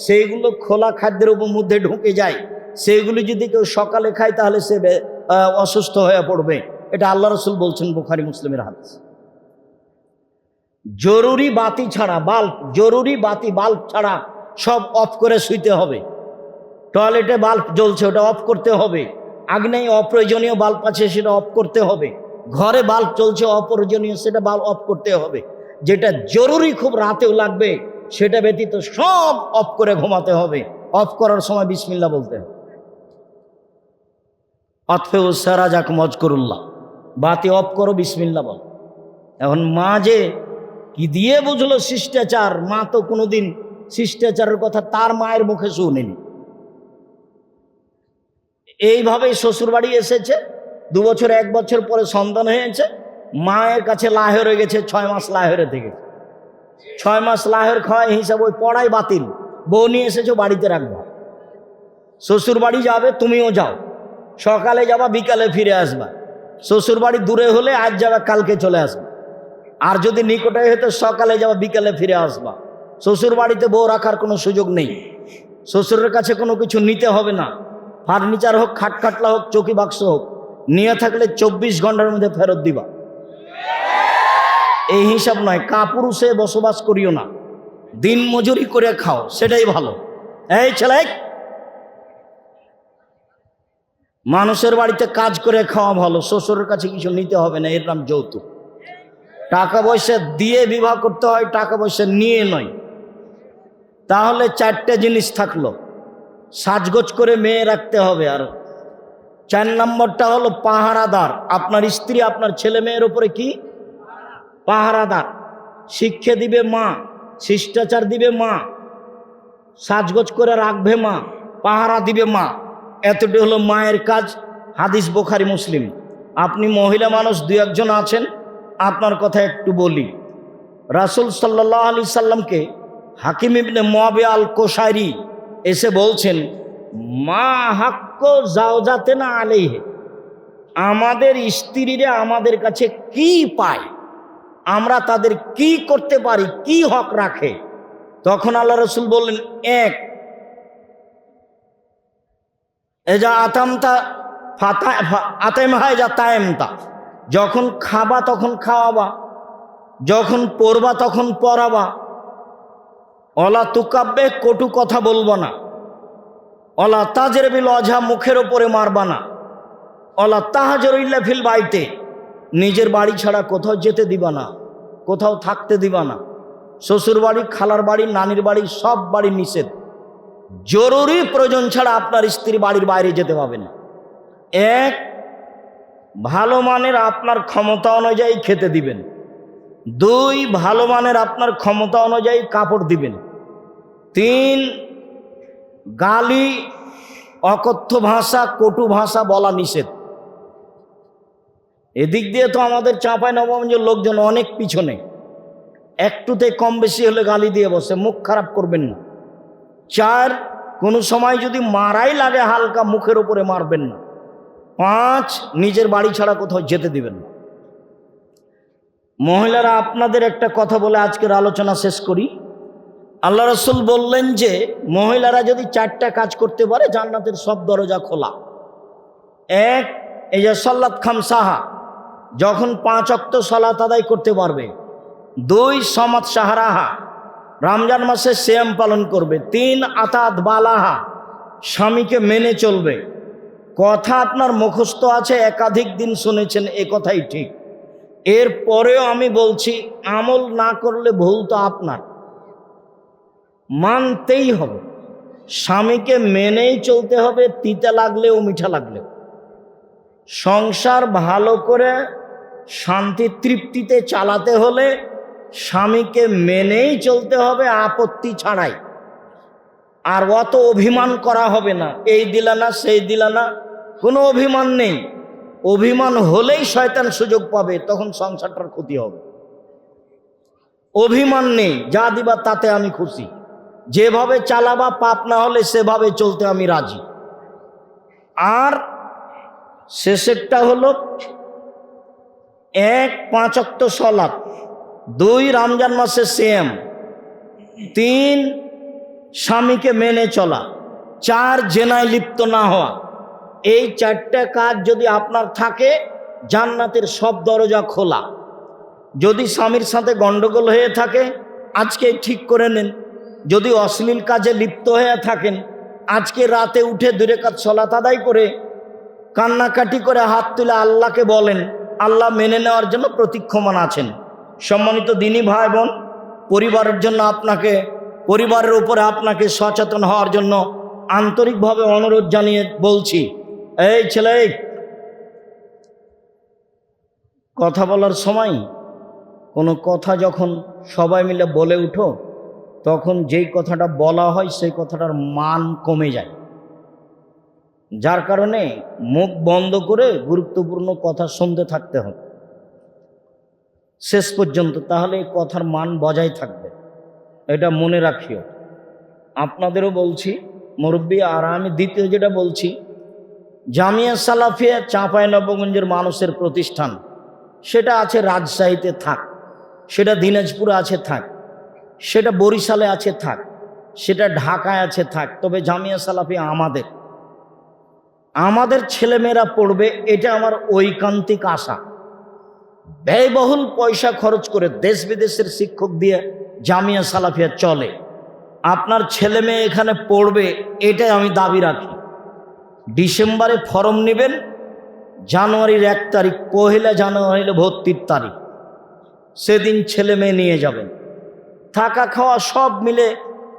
সেইগুলো খোলা খাদ্যের উপর মধ্যে ঢুকে যায়। সেইগুলি যদি কেউ সকালে খায় তাহলে সে অসুস্থ হয়ে পড়বে। এটা আল্লাহ রসুল বলছেন, বুখারী মুসলিমের হাদিস। জরুরি বাতি ছাড়া, জরুরি বাল্ব ছাড়া সব অফ করে শুইতে হবে। টয়লেটে বাল্ব জ্বলছে, ওটা অফ করতে হবে। আগ্নেয় অপ্রয়োজনীয় বাল্ব আছে, সেটা অফ করতে হবে। ঘরে বাল্ব চলছে অপ্রয়োজনীয়, সেটা বাল্ব অফ করতে হবে। যেটা জরুরি খুব রাতেও লাগবে সেটা ব্যতীত সব অফ করে ঘুমাতে হবে। অফ করার সময় বিসমিল্লাহ বলতে হবে। অতফেউ সারাজাক মজকুরুল্লাহ, বাতি অফ করো বিসমিল্লাহ বল। এখন মা যে কি দিয়ে বুঝলো শিষ্টাচার? মা তো কোনোদিন শিষ্টাচারের কথা তার মায়ের মুখে শুনেনি। এইভাবেই শ্বশুর বাড়ি এসেছে, 2 বছর 1 বছর পরে সন্তান হয়েছে, মায়ের কাছে লাহের হয়ে গেছে, 6 মাস লাহেরে থেকে। 6 মাস লাহের খাওয়াই হিসাব, ওই পড়াই বাতিল। বউ নিয়ে এসেছো, বাড়িতে রাখবা। শ্বশুর বাড়ি যাবে, তুমিও যাও, সকালে যাবা, বিকালে ফিরে আসবা। শ্বশুর বাড়ি দূরে হলে আজ যাবা, কালকে চলে আসবা। আর যদি নিকটে হতো সকালে যাবা, বিকালে ফিরে আসবা। শ্বশুর বাড়িতে বউ রাখার কোনো সুযোগ নেই। শ্বশুরের কাছে কোনো কিছু নিতে হবে না। ফার্নিচার হোক, খাটখাটলা হোক, চৌকি বাক্স হোক, নিয়ে থাকলে 24 ঘন্টার মধ্যে ফেরত দিবা। এই হিসাব নয়। কাপুরুষে বসবাস করিও না, দিন মজুরি করে খাও, সেটাই ভালো। এই ছেলে, মানুষের বাড়িতে কাজ করে খাওয়া ভালো, শ্বশুরের কাছে কিছু নিতে হবে না, এর নাম যৌতুক। টাকা পয়সা দিয়ে বিবাহ করতে হয়, টাকা পয়সা নিয়ে নয়। তাহলে 4টে জিনিস থাকলো। সাজগোজ করে মেয়ে রাখতে হবে। আর 4 নম্বরটা হলো পাহারাদার। আপনার স্ত্রী আপনার ছেলে মেয়ের উপরে কি? পাহারাদার। শিক্ষা দিবে মা, শিষ্টাচার দিবে মা, সাজগোজ করে রাখবে মা, পাহারা দিবে মা। এতটি হলো মায়ের কাজ। হাদিস বুখারী মুসলিম। আপনি মহিলা মানুষ 2-1 জন আছেন, আপনার কথা একটু বলি। রাসূল সাল্লাল্লাহু আলাইহি সাল্লামকে হাকিম ইবনে মুআবিয়া আল কোশাইরি এসে বলছেন, মা হাক হাক্কো জাওজাতেনা আলাইহি, আমাদের স্ত্রীরা আমাদের কাছে কি পায়, আমরা তাদের কি করতে পারি, কি হক রাখে। তখন আল্লাহ রসুল বললেন, এক, এজা আতামতা আতেমহায় যা তায়েমতা, যখন খাবা তখন খাওয়াবা, যখন পড়বা তখন পড়াবা, অলা তুকাব্বে, কটু কথা বলবো না, অলা তাজের বিল অঝা, মুখের ওপরে মারবা না, অলা তাহাজরিল্লা ফিল বাইতে, নিজের বাড়ি ছাড়া কোথাও যেতে দিবা না, কোথাও থাকতে দিবা না, শ্বশুর বাড়ি, খালার বাড়ি, নানির বাড়ি, সব বাড়ি নিষেধ। জরুরি প্রয়োজন ছাড়া আপনার স্ত্রী বাড়ির বাইরে যেতে পাবে না। এক, ভালো মানের আপনার ক্ষমতা অনুযায়ী খেতে দিবেন। দুই, ভালো মানের আপনার ক্ষমতা অনুযায়ী কাপড় দিবেন। তিন, গালি, অকথ্য ভাষা, কটু ভাষা বলা নিষেধ। এদিক দিয়ে তো আমাদের চাঁপাইনবাবগঞ্জের লোকজন অনেক পিছনে, একটুতে কম বেশি হলে গালি দিয়ে বসে, মুখ খারাপ করবেন না। চার, কোনো সময় যদি মারাই লাগে হালকা, মুখের উপরে মারবেন না। পাঁচ, নিজের বাড়ি ছাড়া কোথাও যেতে দিবেন না। মহিলারা, আপনাদের একটা কথা বলে আজকের আলোচনা শেষ করি। আল্লাহ রসুল বললেন যে মহিলারা যদি চারটা কাজ করতে পারে, জান্নাতের সব দরজা খোলা। এক, এই যে সাল্লাত খামসাহা, যখন 5 ওয়াক্ত সালাত আদায় করতে পারবে। দুই, সমাত সাহারাহা, রমজান মাসে সিয়াম পালন করবে। তিন, আতাত বালাহা, স্বামীকে মেনে চলবে। কথা আপনার মুখস্থ আছে, একাধিক দিন শুনেছেন, এ কথাই ঠিক। এরপরেও আমি বলছি, আমল না করলে ভুল তো আপনার, মানতেই হবে। স্বামীকে মেনেই চলতে হবে, তিতা লাগলেও মিঠা লাগলেও। সংসার ভালো করে শান্তি তৃপ্তিতে চালাতে হলে স্বামীকে মেনেই চলতে হবে, আপত্তি ছাড়াই। আর অত অভিমান করা হবে না, এই দিলা না সেই দিলা না, কোনো অভিমান নেই। অভিমান হলেই শয়তান সুযোগ পাবে, তখন সংসারটার ক্ষতি হবে। অভিমান নেই, যা দিবা তাতে আমি খুশি, যেভাবে চালাবা পাপ না হলে সেভাবে চলতে আমি রাজি। আর শেষেরটা হলো, এক, 5 ওয়াক্ত সালাত। দুই, রমজান মাসে সিয়াম। তিন, স্বামীকে মেনে চলা। চার, জেনায় লিপ্ত না হওয়া। এই চারটা কাজ যদি আপনার থাকে, জান্নাতের সব দরজা খোলা। যদি স্বামীর সাথে গন্ডগোল হয়ে থাকে, আজকে ঠিক করে নেন। যদি অশ্লীল কাজে লিপ্ত হয়ে থাকেন, আজকে রাতে উঠে 2 রাকাত সালাত আদায় করে কান্নাকাটি করে হাত তুলে আল্লাহকে বলেন, আল্লাহ মেনে নেওয়ার জন্য প্রতীক্ষমান আছেন। সম্মানিত দিনী ভাই বোন, পরিবারের জন্য আপনাকে, পরিবারের উপরে আপনাকে সচেতন হওয়ার জন্য আন্তরিকভাবে অনুরোধ জানিয়ে বলছি, এই ছেলে, কথা বলার সময় কোনো কথা যখন সবাই মিলে বলে উঠো, তখন যেই কথাটা বলা হয় সেই কথাটার মান কমে যায়। যার কারণে মুখ বন্ধ করে গুরুত্বপূর্ণ কথা শুনতে থাকতে হবে শেষ পর্যন্ত, তাহলে এই কথার মান বজায় থাকবে। এটা মনে রাখিও। আপনাদেরও বলছি মুরব্বী, আর আমি দ্বিতীয় যেটা বলছি, জামিয়া সালাফিয়া চাঁপাইনবাবগঞ্জের মানুষের প্রতিষ্ঠান, সেটা আছে রাজশাহীতে থাক, সেটা দিনাজপুরে আছে থাক, সেটা বরিশালে আছে থাক, সেটা ঢাকায় আছে থাক, তবে জামিয়া সালাফিয়া আমাদের ছেলেমেয়েরা পড়বে, এটা আমার ঐকান্তিক আশা। ব্যয়বহুল পয়সা খরচ করে দেশ বিদেশের শিক্ষক দিয়ে জামিয়া সালাফিয়া চলে। আপনার ছেলে মেয়ে এখানে পড়বে, এটাই আমি দাবি রাখি। ডিসেম্বরে ফর্ম নেবেন, জানুয়ারির 1 তারিখ, 1 জানুয়ারি হলে ভর্তির তারিখ, সেদিন ছেলে মেয়ে নিয়ে যাবেন। থাকা খাওয়া সব মিলে,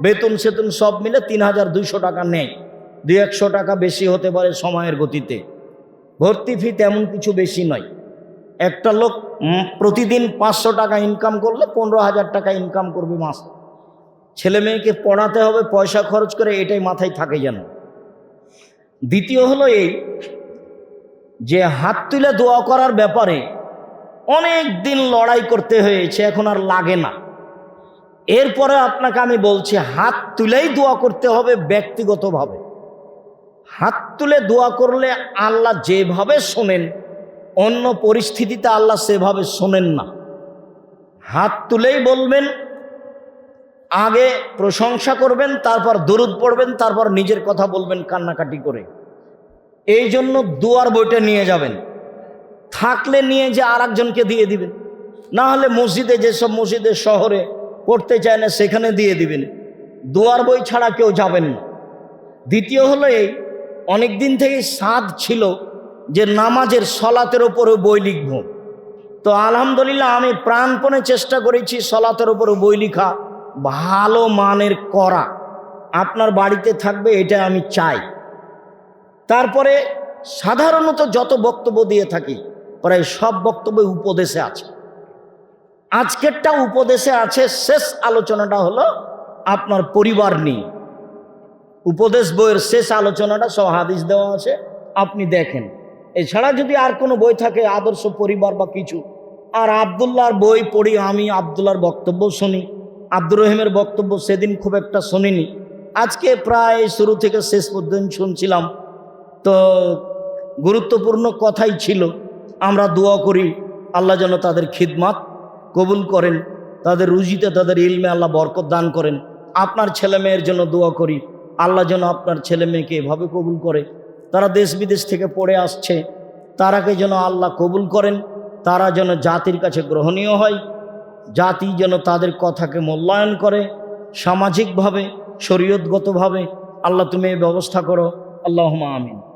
বেতন সেতন সব মিলে 3200 টাকা নেয়। 200-100 টাকা বেশি হতে পারে সময়ের গতিতে। ভর্তি ফি তেমন কিছু বেশি নয়। একটা লোক প্রতিদিন 500 টাকা ইনকাম করলে 15,000 টাকা ইনকাম করবে মাস। ছেলে মেয়েকে পড়াতে হবে, পয়সা খরচ করে, এটাই মাথায় থাকে যেন। দ্বিতীয় হলো এই যে হাত তুলে দোয়া করার ব্যাপারে অনেক দিন লড়াই করতে হয়েছে, এখন আর লাগে না। এরপরে আপনাকে আমি বলছি, হাত তুলেই দোয়া করতে হবে ব্যক্তিগতভাবে। হাত তুলে দোয়া করলে আল্লাহ যেভাবে শোনেন, অন্য পরিস্থিতিতে আল্লাহ সেভাবে শোনেন না। হাত তুলেই বলবেন, আগে প্রশংসা করবেন, তারপর দরুদ পড়বেন, তারপর নিজের কথা বলবেন কান্নাকাটি করে। এই জন্য দোয়ার বইটা নিয়ে যাবেন, থাকলে নিয়ে যে আর একজনকে দিয়ে দিবেন, না হলে মসজিদে, যেসব মসজিদে শহরে পড়তে চায় না সেখানে দিয়ে দিবেন। দোয়ার বই ছাড়া কেউ যাবেন না। দ্বিতীয় হলো এই, অনেক দিন থেকেই সাধ ছিল যে নামাজের সলাতের ওপরে বই লিখব। তো আলহামদুলিল্লাহ আমি প্রাণপণে চেষ্টা করেছি সলাতের ওপরে বই লেখা, ভালো মানের করা। আপনার বাড়িতে থাকবে এটা আমি চাই। তারপরে সাধারণত যত বক্তব্য দিয়ে থাকি প্রায় সব বক্তব্য উপদেশে আছে। আজকেরটা উপদেশে আছে। শেষ আলোচনাটা হলো আপনার পরিবার নিয়ে। উপদেশ বইয়ের শেষ আলোচনাটা সব হাদিস দেওয়া আছে, আপনি দেখেন। এছাড়া যদি আর কোনো বই থাকে আদর্শ পরিবার বা কিছু, আর আবদুল্লাহর বই পড়ি আমি, আবদুল্লাহর বক্তব্য শুনি। আব্দুর রহিমের বক্তব্য সেদিন খুব একটা শুনিনি, আজকে প্রায় শুরু থেকে শেষ পর্যন্ত শুনছিলাম। তো গুরুত্বপূর্ণ কথাই ছিল। আমরা দোয়া করি আল্লাহ যেন তাদের খিদমাত কবুল করেন, তাদের রুজিতে, তাদের ইলমে আল্লাহ বরকত দান করেন। আপনার ছেলে মেয়ের জন্য দোয়া করি আল্লাহ যেন আপনার ছেলে মেয়েকে এভাবে কবুল করে। তারা দেশ বিদেশ থেকে পড়ে আসছে, তারাকে যেন আল্লাহ কবুল করেন, তারা যেন জাতির কাছে গ্রহণীয় হয়, জাতি যেন তাদের কথাকে মূল্যায়ন করে, সামাজিকভাবে, শরীয়তগতভাবে। আল্লাহ তুমি এই ব্যবস্থা করো, আল্লাহুম্মা আমিন।